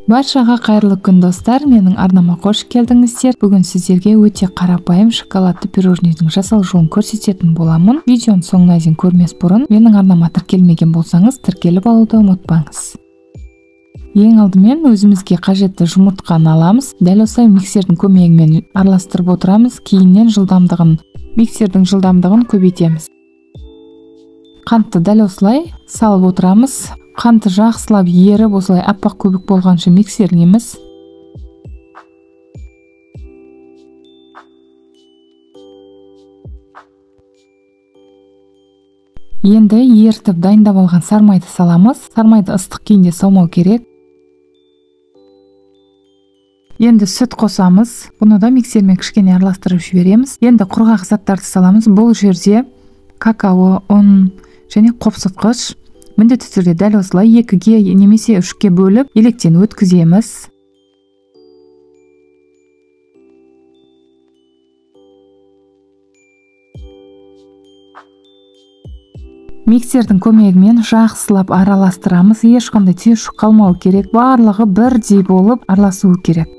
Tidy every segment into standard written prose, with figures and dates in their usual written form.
Баршаға қайырлы күн достар, менің арнама қош келдіңіздер. Бүгін сіздерге өте қарапайым шоколадты пирожныйдың жасалуын көрсететін боламын. Видеоның соңына дейін көрмес бұрын менің арнама тіркелмеген болсаңыз, тіркеліп алуды ұмытпаңыз. Ең алдымен өзімізге қажетті жұмыртқаны аламыз. Дәл осылай миксердің көмегімен араластырып отырамыз. Кейіннен миксердің жылдамдығын көбейтеміз. Қантты дәл осылай салып отырамыз. Қанты жақсылап еріп, осылай аппақ көбік болғанша миксерлейміз. Енді ертіп дайындап алған сармайды саламыз. Сармайды ыстық күйінде саумау керек. Енді сүт қосамыз. Бұны да миксермен кішкене араластырып жібереміз. Енді құрғақ заттарды саламыз. Бұл жерде какао, ұн және қопсытқыш. Міндетті түрде дәл осылай 2-ге немесе 3-ке бөліп електен өткіземіз. Миксердің көмегімен жақсылап араластырамыз. Ешқандай түйіршік қалмау керек. Барлығы бірдей болып араласуы керек.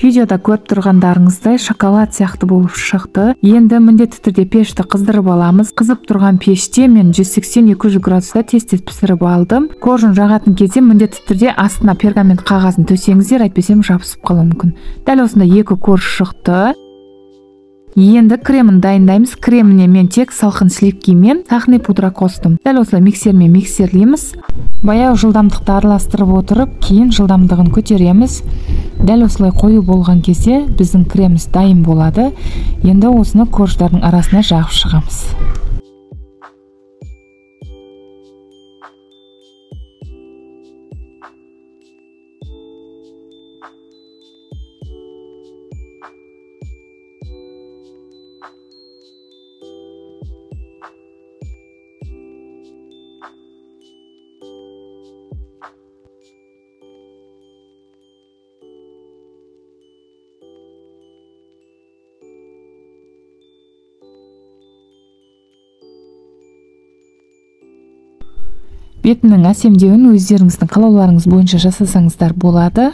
Видеода көріп тұрғандарыңыздай шоколад сияқты болып шықты. Енді міндетті түрде пешті қыздырып аламыз. Қызып тұрған пеште мен 180-200 градуста тез-тез пісіріп алдым. Қоржын жағатын кезде міндетті түрде астына пергамент қағазын төсеңіздер, әйтпесе жабысып қалуы мүмкін. Дәл осында 2 корж шықты. Енді кремін дайындаймыз. Креміне мен тек салқын сливки мен сахни пудра қостым. Дәл осылай миксермен миксерлейміз. Баяу жылдамдықты араластырып отырып, кейін жылдамдығын көтереміз. Дәл осылай қою болған кезде біздің креміміз дайын болады. Енді осыны корждардың арасына жағып шығамыз. Бетінің әсемдеуін өздеріңіздің қалауларыңыз бойынша жасасаңыздар болады.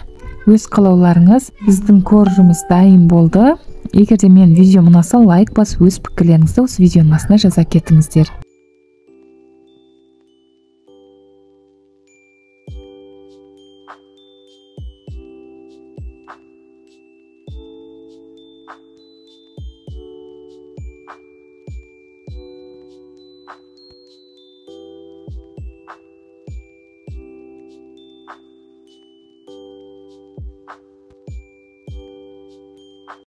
Өз қалауларыңыз. Біздің коржымыз дайын болды. Егер де мен видео ұнаса, лайк басып, өз пікірлеріңізді осы видеоның астына жаза кетіңіздер.